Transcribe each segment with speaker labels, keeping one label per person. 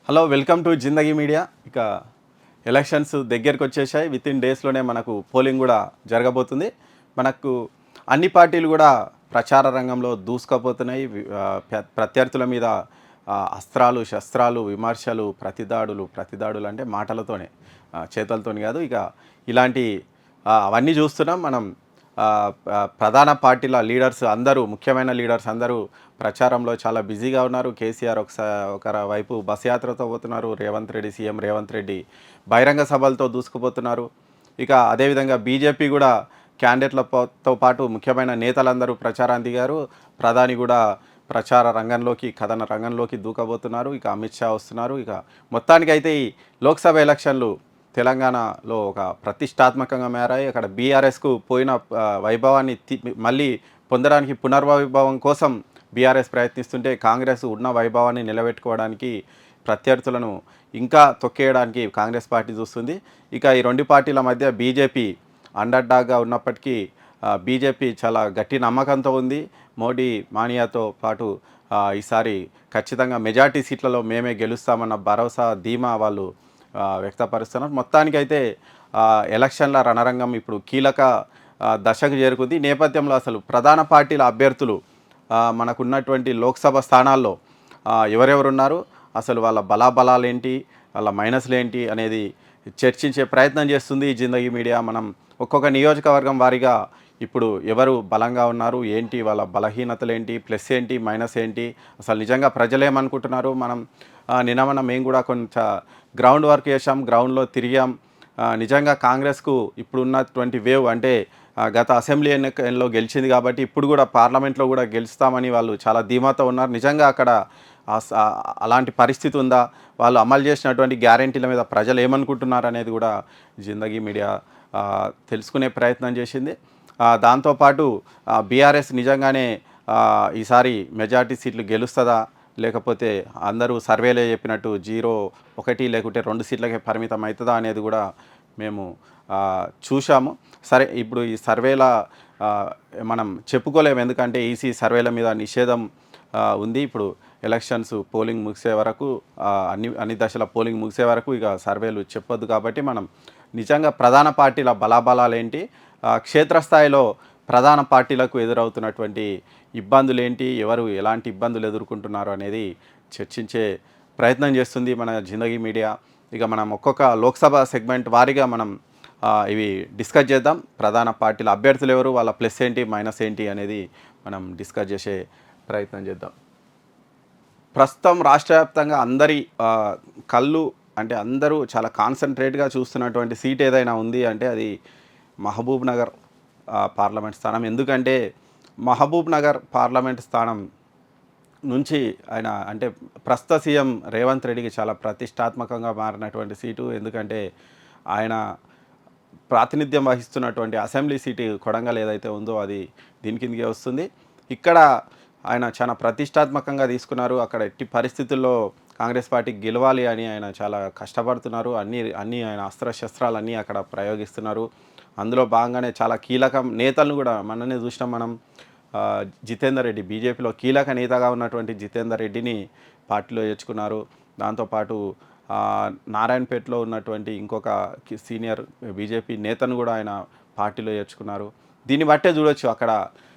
Speaker 1: Hello welcome to Zindagi media. ఇక elections దగ్గరికి వచ్చేసాయి. విత్ ఇన్ డేస్లోనే మనకు పోలింగ్ కూడా జరగబోతుంది. మనకు అన్ని పార్టీలు కూడా ప్రచార రంగంలో దూసుకుపోతున్నాయి. ప్రత్యర్థుల మీద అస్త్రాలు శస్త్రాలు విమర్శలు ప్రతిదాడులు అంటే మాటలతోనే, చేతలతోని కాదు. ఇక ఇలాంటి అవన్నీ చూస్తున్నాం మనం. ప్రధాన పార్టీల లీడర్స్ అందరూ, ముఖ్యమైన లీడర్స్ అందరూ ప్రచారంలో చాలా బిజీగా ఉన్నారు. కేసీఆర్ ఒక వైపు బస్ యాత్రతో పోతున్నారు. సీఎం రేవంత్ రెడ్డి బహిరంగ సభలతో దూసుకుపోతున్నారు. ఇక అదేవిధంగా బీజేపీ కూడా క్యాండిడేట్లతో పాటు ముఖ్యమైన నేతలందరూ ప్రచారాన్ని దిగారు. ప్రధాని కూడా ప్రచార రంగంలోకి, కథన రంగంలోకి దూకబోతున్నారు. ఇక అమిత్ షా వస్తున్నారు. ఇక మొత్తానికైతే ఈ లోక్సభ ఎలక్షన్లు తెలంగాణలో ఒక ప్రతిష్టాత్మకంగా మారాయి. అక్కడ బీఆర్ఎస్కు పోయిన వైభవాన్ని మళ్ళీ పొందడానికి, పునర్వైభవం కోసం బీఆర్ఎస్ ప్రయత్నిస్తుంటే, కాంగ్రెస్ ఉన్న వైభవాన్ని నిలబెట్టుకోవడానికి, ప్రత్యర్థులను ఇంకా తొక్కేయడానికి కాంగ్రెస్ పార్టీ చూస్తుంది. ఇక ఈ రెండు పార్టీల మధ్య బీజేపీ అండర్ డాగ్గా ఉన్నప్పటికీ బీజేపీ చాలా గట్టి నమ్మకంతో ఉంది. మోడీ మానియాతో పాటు ఈసారి ఖచ్చితంగా మెజార్టీ సీట్లలో మేమే గెలుస్తామన్న భరోసా, ధీమా వాళ్ళు వ్యక్తపరుస్తున్నారు. మొత్తానికైతే ఎలక్షన్ల రణరంగం ఇప్పుడు కీలక దశకు చేరుకుంది. ఈ నేపథ్యంలో అసలు ప్రధాన పార్టీల అభ్యర్థులు మనకున్నటువంటి లోక్సభ స్థానాల్లో ఎవరెవరున్నారు, అసలు వాళ్ళ బలాబలాలు ఏంటి, వాళ్ళ మైనస్లు ఏంటి అనేది చర్చించే ప్రయత్నం చేస్తుంది ఈ జిందగీ మీడియా. మనం ఒక్కొక్క నియోజకవర్గం వారీగా ఇప్పుడు ఎవరు బలంగా ఉన్నారు, ఏంటి వాళ్ళ బలహీనతలు ఏంటి, ప్లస్ ఏంటి, మైనస్ ఏంటి, అసలు నిజంగా ప్రజలేమనుకుంటున్నారు. నిన్న మేము కూడా కొంచెం గ్రౌండ్ వర్క్ చేసాం, గ్రౌండ్లో తిరిగాం. నిజంగా కాంగ్రెస్కు ఇప్పుడున్నటువంటి వేవ్ అంటే గత అసెంబ్లీ ఎన్నికల్లో గెలిచింది కాబట్టి ఇప్పుడు కూడా పార్లమెంట్లో కూడా గెలుస్తామని వాళ్ళు చాలా ధీమాతో ఉన్నారు. నిజంగా అక్కడ అలాంటి పరిస్థితి ఉందా, వాళ్ళు అమలు చేసినటువంటి గ్యారెంటీల మీద ప్రజలు ఏమనుకుంటున్నారు అనేది కూడా జిందగీ మీడియా తెలుసుకునే ప్రయత్నం చేసింది. దాంతోపాటు బీఆర్ఎస్ నిజంగానే ఈసారి మెజార్టీ సీట్లు గెలుస్తుందా, లేకపోతే అందరూ సర్వేలే చెప్పినట్టు 0, 1 లేకుంటే 2 సీట్లకే పరిమితం అవుతుందా అనేది కూడా మేము చూసాము. సరే, ఇప్పుడు ఈ సర్వేల మనం చెప్పుకోలేము, ఎందుకంటే ఈసీ సర్వేల మీద నిషేధం ఉంది. ఇప్పుడు ఎలక్షన్స్ పోలింగ్ ముగిసే వరకు, అన్ని దశల పోలింగ్ ముగిసే వరకు ఇక సర్వేలు చెప్పొద్దు. కాబట్టి మనం నిజంగా ప్రధాన పార్టీల బలాబలాలు ఏంటి, క్షేత్రస్థాయిలో ప్రధాన పార్టీలకు ఎదురవుతున్నటువంటి ఇబ్బందులు ఏంటి, ఎవరు ఎలాంటి ఇబ్బందులు ఎదుర్కొంటున్నారు అనేది చర్చించే ప్రయత్నం చేస్తుంది మన జిందగీ మీడియా. ఇక మనం ఒక్కొక్క లోక్సభ సెగ్మెంట్ వారీగా మనం ఇవి డిస్కస్ చేద్దాం. ప్రధాన పార్టీల అభ్యర్థులు ఎవరు, వాళ్ళ ప్లస్ ఏంటి, మైనస్ ఏంటి అనేది మనం డిస్కస్ చేసే ప్రయత్నం చేద్దాం. ప్రస్తుతం రాష్ట్ర వ్యాప్తంగా అందరి కళ్ళు అంటే అందరూ చాలా కాన్సన్ట్రేట్గా చూస్తున్నటువంటి సీట్ ఏదైనా ఉంది అంటే అది మహబూబ్ నగర్ పార్లమెంట్ స్థానం. ఎందుకంటే మహబూబ్ నగర్ పార్లమెంట్ స్థానం నుంచి ఆయన అంటే ప్రస్తుత సీఎం రేవంత్ రెడ్డికి చాలా ప్రతిష్టాత్మకంగా మారినటువంటి సీటు. ఎందుకంటే ఆయన ప్రాతినిధ్యం వహిస్తున్నటువంటి అసెంబ్లీ సీటు కొడంగల్ ఏదైతే ఉందో అది దీని కిందకే వస్తుంది. ఇక్కడ ఆయన చాలా ప్రతిష్టాత్మకంగా తీసుకున్నారు. అక్కడ ఎట్టి పరిస్థితుల్లో కాంగ్రెస్ పార్టీకి గెలవాలి అని ఆయన చాలా కష్టపడుతున్నారు. అన్ని ఆయన అస్త్రశస్త్రాలన్నీ అక్కడ ప్రయోగిస్తున్నారు. అందులో భాగంగానే చాలా కీలక నేతలను కూడా మననే చూసినాం మనం. జితేందర్ రెడ్డి, బీజేపీలో కీలక నేతగా ఉన్నటువంటి జితేందర్ రెడ్డిని పార్టీలో చేర్చుకున్నారు. దాంతోపాటు నారాయణపేటలో ఉన్నటువంటి ఇంకొక సీనియర్ బీజేపీ నేతను కూడా ఆయన పార్టీలో చేర్చుకున్నారు. దీన్ని బట్టే చూడొచ్చు అక్కడ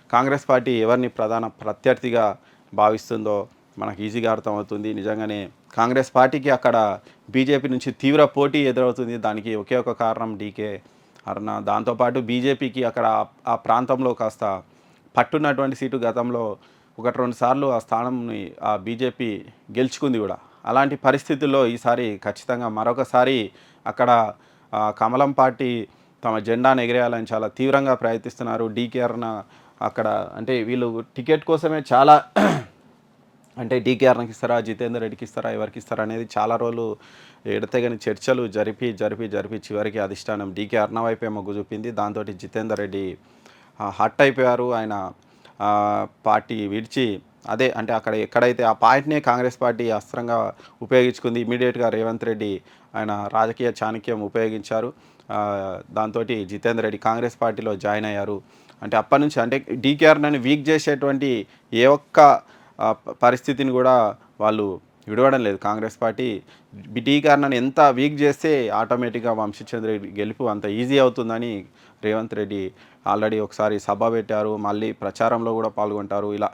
Speaker 1: కాంగ్రెస్ పార్టీ ఎవరిని ప్రధాన ప్రత్యర్థిగా భావిస్తుందో మనకు ఈజీగా అర్థమవుతుంది. నిజంగానే కాంగ్రెస్ పార్టీకి అక్కడ బీజేపీ నుంచి తీవ్ర పోటీ ఎదురవుతుంది. దానికి ఒకే ఒక కారణం డీకే అరుణ. దాంతోపాటు బీజేపీకి అక్కడ ఆ ప్రాంతంలో కాస్త పట్టున్నటువంటి సీటు గతంలో 1-2 సార్లు ఆ స్థానంని ఆ బీజేపీ గెలుచుకుంది కూడా. అలాంటి పరిస్థితుల్లో ఈసారి ఖచ్చితంగా మరొకసారి అక్కడ కమలం పార్టీ తమ జెండాను ఎగిరేయాలని చాలా తీవ్రంగా ప్రయత్నిస్తున్నారు. డీకే అరుణ అక్కడ అంటే వీళ్ళు టికెట్ కోసమే చాలా అంటే డీకే అరుణకి ఇస్తారా, జితేందర్ రెడ్డికి ఇస్తారా, ఎవరికి ఇస్తారా అనేది చాలా రోజులు ఎడతెగని చర్చలు జరిపి చివరికి అధిష్టానం డీకే అరుణ వైపే మొగ్గు చూపింది. దాంతో జితేందర్ రెడ్డి హట్ అయిపోయారు. ఆయన పార్టీ విడిచి అదే అంటే అక్కడ ఎక్కడైతే ఆ పాయింట్నే కాంగ్రెస్ పార్టీ అస్త్రంగా ఉపయోగించుకుంది. ఇమీడియట్గా రేవంత్ రెడ్డి ఆయన రాజకీయ చాణక్యం ఉపయోగించారు. దాంతో జితేందర్ రెడ్డి కాంగ్రెస్ పార్టీలో జాయిన్ అయ్యారు. అంటే అప్పటి నుంచి అంటే డీకే అరుణని వీక్ చేసేటువంటి ఏ ఒక్క పరిస్థితిని కూడా వాళ్ళు విడవడం లేదు కాంగ్రెస్ పార్టీ. డీకే అరుణని ఎంత వీక్ చేస్తే ఆటోమేటిక్గా వంశీచంద్ర రెడ్డి గెలుపు అంత ఈజీ అవుతుందని రేవంత్ రెడ్డి ఆల్రెడీ ఒకసారి సభ పెట్టారు, మళ్ళీ ప్రచారంలో కూడా పాల్గొంటారు. ఇలా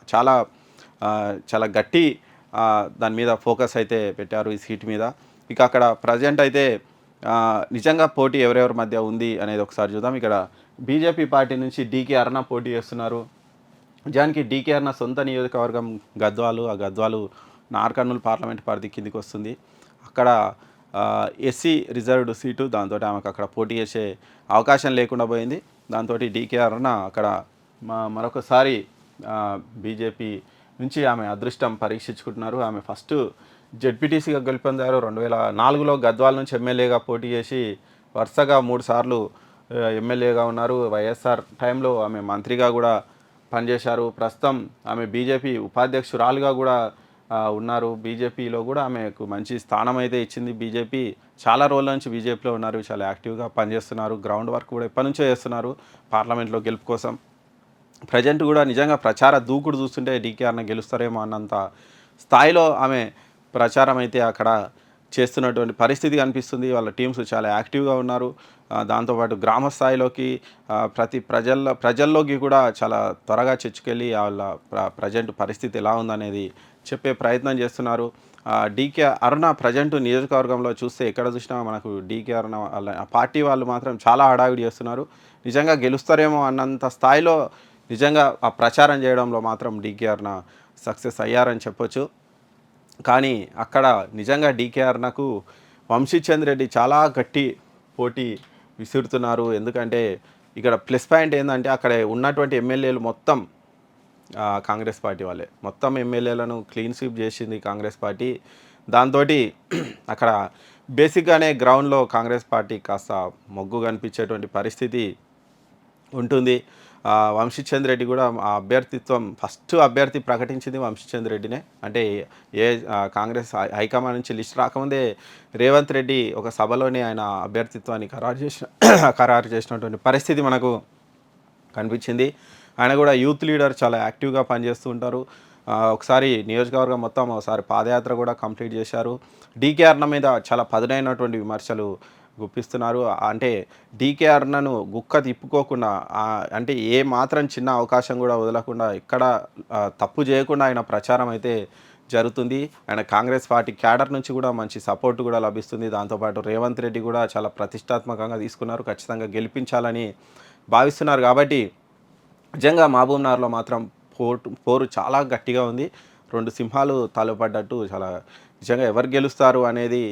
Speaker 1: చాలా గట్టి దాని మీద ఫోకస్ అయితే పెట్టారు ఈ సీట్ మీద. ఇక అక్కడ ప్రజెంట్ అయితే నిజంగా పోటీ ఎవరెవరి మధ్య ఉంది అనేది ఒకసారి చూద్దాం. ఇక్కడ బీజేపీ పార్టీ నుంచి డీకే అరుణ పోటీ చేస్తున్నారు. నిజానికి డీకే అరుణ సొంత నియోజకవర్గం గద్వాలు. ఆ గద్వాలు నార్ కర్నూలు పార్లమెంట్ పరిధి కిందికి వస్తుంది. అక్కడ ఎస్సీ రిజర్వ్డ్ సీటు, దాంతో ఆమెకు అక్కడ పోటీ చేసే అవకాశం లేకుండా పోయింది. దాంతో డీకే అరుణ అక్కడ మరొకసారి బీజేపీ నుంచి ఆమె అదృష్టం పరీక్షించుకుంటున్నారు. ఆమె ఫస్ట్ జెడ్పీటీసీగా గెలుపొందారు. 2004లో గద్వాల నుంచి ఎమ్మెల్యేగా పోటీ చేసి వరుసగా 3 సార్లు ఎమ్మెల్యేగా ఉన్నారు. వైఎస్ఆర్ టైంలో ఆమె మంత్రిగా కూడా పనిచేశారు. ప్రస్తుతం ఆమె బీజేపీ ఉపాధ్యక్షురాలుగా కూడా ఉన్నారు. బీజేపీలో కూడా ఆమెకు మంచి స్థానం అయితే ఇచ్చింది బీజేపీ. చాలా రోజుల నుంచి బీజేపీలో ఉన్నారు, చాలా యాక్టివ్గా పనిచేస్తున్నారు. గ్రౌండ్ వర్క్ కూడా ఎప్పటి నుంచో చేస్తున్నారు పార్లమెంట్లో గెలుపు కోసం. ప్రజెంట్ కూడా నిజంగా ప్రచార దూకుడు చూస్తుంటే డీకే అరుణ గెలుస్తారేమో అన్నంత స్థాయిలో ఆమె ప్రచారం అయితే అక్కడ చేస్తున్నటువంటి పరిస్థితి కనిపిస్తుంది. వాళ్ళ టీమ్స్ చాలా యాక్టివ్గా ఉన్నారు. దాంతోపాటు గ్రామ స్థాయిలోకి ప్రతి ప్రజల్లోకి కూడా చాలా త్వరగా చొచ్చుకెళ్ళి వాళ్ళ ప్రజెంట్ పరిస్థితి ఎలా ఉందనేది చెప్పే ప్రయత్నం చేస్తున్నారు. డీకే అరుణ ప్రజెంట్ నియోజకవర్గంలో చూస్తే ఎక్కడ చూసినా మనకు డీకే అరుణ వాళ్ళ పార్టీ వాళ్ళు మాత్రం చాలా హడావిడి చేస్తున్నారు. నిజంగా గెలుస్తారేమో అన్నంత స్థాయిలో నిజంగా ఆ ప్రచారం చేయడంలో మాత్రం డీకే అరుణ సక్సెస్ అయ్యారని చెప్పొచ్చు. కానీ అక్కడ నిజంగా డీకే అరుణకు వంశీచంద్ర రెడ్డి చాలా గట్టి పోటీ విసురుతున్నారు. ఎందుకంటే ఇక్కడ ప్లస్ పాయింట్ ఏంటంటే అక్కడ ఉన్నటువంటి ఎమ్మెల్యేలు మొత్తం కాంగ్రెస్ పార్టీ వాళ్ళే. మొత్తం ఎమ్మెల్యేలను క్లీన్ స్వీప్ చేసింది కాంగ్రెస్ పార్టీ. దాంతో అక్కడ బేసిక్గానే గ్రౌండ్లో కాంగ్రెస్ పార్టీ కాస్త మొగ్గు కనిపించేటువంటి పరిస్థితి ఉంటుంది. వంశీచంద్ర రెడ్డి కూడా ఆ అభ్యర్థిత్వం ఫస్ట్ అభ్యర్థి ప్రకటించింది వంశీచంద్ర రెడ్డినే. అంటే కాంగ్రెస్ హైకమాండ్ నుంచి లిస్ట్ రాకముందే రేవంత్ రెడ్డి ఒక సభలోనే ఆయన అభ్యర్థిత్వాన్ని ఖరారు చేసినటువంటి పరిస్థితి మనకు కనిపించింది. ఆయన కూడా యూత్ లీడర్, చాలా యాక్టివ్గా పనిచేస్తూ ఉంటారు. ఒకసారి నియోజకవర్గం మొత్తం ఒకసారి పాదయాత్ర కూడా కంప్లీట్ చేశారు. డీకే అరుణ మీద చాలా పదునైనటువంటి విమర్శలు గుప్పిస్తున్నారు. అంటే డీకే అరుణను గుక్క తిప్పుకోకుండా, అంటే ఏ మాత్రం చిన్న అవకాశం కూడా వదలకుండా, ఎక్కడ తప్పు చేయకుండా ఆయన ప్రచారం అయితే జరుగుతుంది. ఆయన కాంగ్రెస్ పార్టీ క్యాడర్ నుంచి కూడా మంచి సపోర్ట్ కూడా లభిస్తుంది. దాంతోపాటు రేవంత్ రెడ్డి కూడా చాలా ప్రతిష్టాత్మకంగా తీసుకున్నారు, ఖచ్చితంగా గెలిపించాలని భావిస్తున్నారు. కాబట్టి నిజంగా మహబూబ్నగర్లో మాత్రం పోరు చాలా గట్టిగా ఉంది. 2 సింహాలు తలపడ్డట్టు చాలా నిజంగా ఎవరు గెలుస్తారు అనేది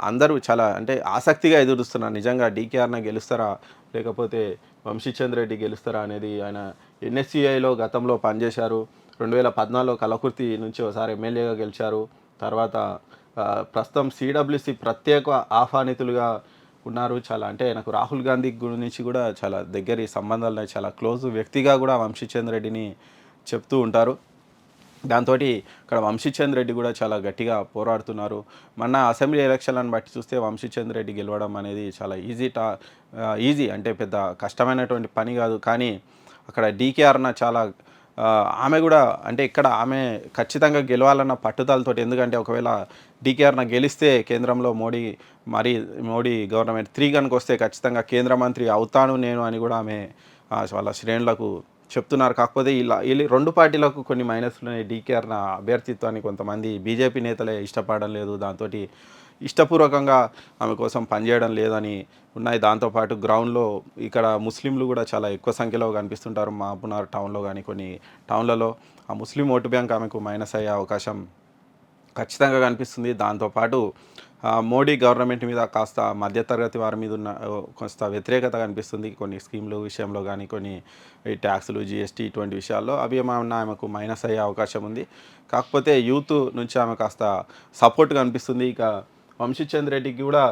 Speaker 1: అందరూ చాలా అంటే ఆసక్తిగా ఎదురుస్తున్నారు. నిజంగా డీకే అరుణ గెలుస్తారా లేకపోతే వంశీచంద్ర రెడ్డి గెలుస్తారా అనేది. ఆయన ఎన్ఎస్సిఐలో గతంలో పనిచేశారు. 2014లో కలకుర్తి నుంచి ఒకసారి ఎమ్మెల్యేగా గెలిచారు. తర్వాత ప్రస్తుతం సిడబ్ల్యూసి ప్రత్యేక ఆహ్వానితులుగా ఉన్నారు. చాలా అంటే నాకు రాహుల్ గాంధీ గురించి కూడా చాలా దగ్గరి సంబంధాలు, చాలా క్లోజ్ వ్యక్తిగా కూడా వంశీచంద్ర రెడ్డిని చెప్తూ ఉంటారు. దాంతో ఇక్కడ వంశీచంద్ర రెడ్డి కూడా చాలా గట్టిగా పోరాడుతున్నారు. మొన్న అసెంబ్లీ ఎలక్షన్లను బట్టి చూస్తే వంశీచంద్ర రెడ్డి గెలవడం అనేది చాలా ఈజీ అంటే పెద్ద కష్టమైనటువంటి పని కాదు. కానీ అక్కడ డీకే అరుణ చాలా ఆమె కూడా అంటే ఇక్కడ ఆమె ఖచ్చితంగా గెలవాలన్న పట్టుదలతో. ఎందుకంటే ఒకవేళ డీకే అరుణ గెలిస్తే కేంద్రంలో మోడీ గవర్నమెంట్ 3 కనుక వస్తే ఖచ్చితంగా కేంద్ర మంత్రి అవుతాను నేను అని కూడా ఆమె వాళ్ళ శ్రేణులకు చెప్తున్నారు. కాకపోతే ఈ 2 పార్టీలకు కొన్ని మైనస్లు ఉన్నాయి. డీకే అరుణ అభ్యర్థిత్వాన్ని కొంతమంది బీజేపీ నేతలే ఇష్టపడడం లేదు, దాంతో ఇష్టపూర్వకంగా ఆమె కోసం పనిచేయడం లేదని ఉన్నాయి. దాంతోపాటు గ్రౌండ్లో ఇక్కడ ముస్లింలు కూడా చాలా ఎక్కువ సంఖ్యలో కనిపిస్తుంటారు. మహబూబ్నగర్ టౌన్లో కానీ కొన్ని టౌన్లలో ఆ ముస్లిం ఓటు బ్యాంక్ ఆమెకు మైనస్ అయ్యే అవకాశం ఖచ్చితంగా కనిపిస్తుంది. దాంతోపాటు మోడీ గవర్నమెంట్ మీద కాస్త మధ్యతరగతి వారి మీద ఉన్న కొంత వ్యతిరేకత కనిపిస్తుంది. కొన్ని స్కీమ్ల విషయంలో కానీ, కొన్ని ట్యాక్సులు, జీఎస్టీ ఇటువంటి విషయాల్లో అవి ఏమన్నా ఆమెకు మైనస్ అయ్యే అవకాశం ఉంది. కాకపోతే యూత్ నుంచి ఆమె కాస్త సపోర్ట్ కనిపిస్తుంది. ఇక వంశీచంద్ర రెడ్డికి కూడా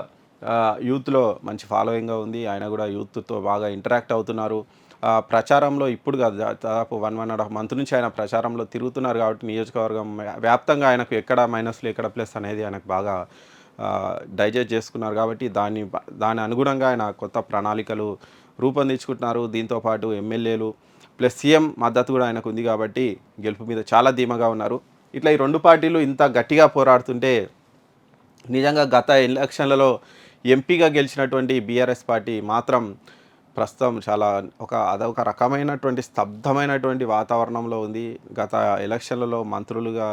Speaker 1: యూత్లో మంచి ఫాలోయింగ్గా ఉంది. ఆయన కూడా యూత్తో బాగా ఇంటరాక్ట్ అవుతున్నారు. ప్రచారంలో ఇప్పుడు కాదు, దాదాపు 1.5 మంత్ నుంచి ఆయన ప్రచారంలో తిరుగుతున్నారు. కాబట్టి నియోజకవర్గం వ్యాప్తంగా ఆయనకు ఎక్కడ మైనస్లు ఎక్కడ ప్లస్ అనేది ఆయనకు బాగా డైజెస్ట్ చేసుకున్నారు. కాబట్టి దాని అనుగుణంగా ఆయన కొత్త ప్రణాళికలు రూపొందించుకుంటున్నారు. దీంతోపాటు ఎమ్మెల్యేలు ప్లస్ సీఎం మద్దతు కూడా ఆయనకు ఉంది. కాబట్టి గెలుపు మీద చాలా ధీమాగా ఉన్నారు. ఇట్లా ఈ రెండు పార్టీలు ఇంత గట్టిగా పోరాడుతుంటే నిజంగా గత ఎలక్షన్లలో ఎంపీగా గెలిచినటువంటి బీఆర్ఎస్ పార్టీ మాత్రం ప్రస్తుతం చాలా అదొక రకమైనటువంటి స్తబ్దమైనటువంటి వాతావరణంలో ఉంది. గత ఎలక్షన్లలో మంత్రులుగా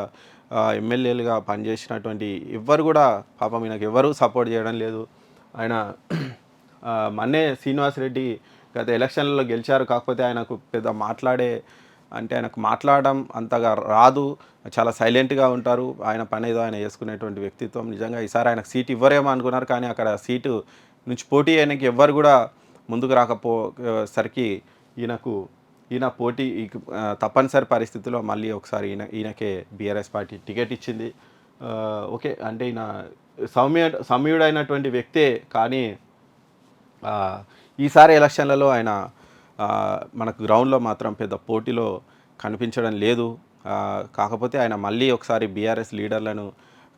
Speaker 1: ఎమ్మెల్యేలుగా పనిచేసినటువంటి ఎవ్వరు కూడా పాపం ఈయనకు ఎవరు సపోర్ట్ చేయడం లేదు. ఆయన మన్నే శ్రీనివాసరెడ్డి గత ఎలక్షన్లలో గెలిచారు. కాకపోతే ఆయనకు పెద్ద ఆయనకు మాట్లాడడం అంతగా రాదు, చాలా సైలెంట్గా ఉంటారు. ఆయన పని ఏదో ఆయన చేసుకునేటువంటి వ్యక్తిత్వం. నిజంగా ఈసారి ఆయనకు సీట్ ఇవ్వరేమో అనుకున్నారు, కానీ అక్కడ సీటు నుంచి పోటీ ఆయనకి ఎవ్వరు కూడా ముందుకు రాకపోసరికి ఈయన పోటీ తప్పనిసరి పరిస్థితిలో మళ్ళీ ఒకసారి ఈయనకే బీఆర్ఎస్ పార్టీ టికెట్ ఇచ్చింది. ఓకే, అంటే ఈయన సౌమ్యుడైనటువంటి వ్యక్తే, కానీ ఈసారి ఎలక్షన్లలో ఆయన మనకు గ్రౌండ్లో మాత్రం పెద్ద పోటీలో కనిపించడం లేదు. కాకపోతే ఆయన మళ్ళీ ఒకసారి బీఆర్ఎస్ లీడర్లను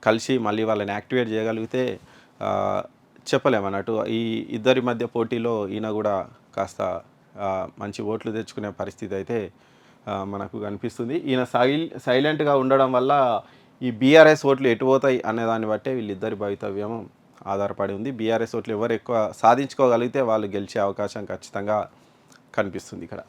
Speaker 1: కలిసి మళ్ళీ వాళ్ళని యాక్టివేట్ చేయగలిగితే చెప్పలేమన్నట్టు. ఈ ఇద్దరి మధ్య పోటీలో ఈయన కూడా కాస్త మంచి ఓట్లు తెచ్చుకునే పరిస్థితి అయితే మనకు కనిపిస్తుంది. ఈయన సైలెంట్గా ఉండడం వల్ల ఈ బీఆర్ఎస్ ఓట్లు ఎటు పోతాయి అనే దాన్ని బట్టే వీళ్ళిద్దరి భవితవ్యం ఆధారపడి ఉంది. బీఆర్ఎస్ ఓట్లు ఎవరు ఎక్కువ సాధించుకోగలిగితే వాళ్ళు గెలిచే అవకాశం ఖచ్చితంగా కనిపిస్తుంది ఇక్కడ.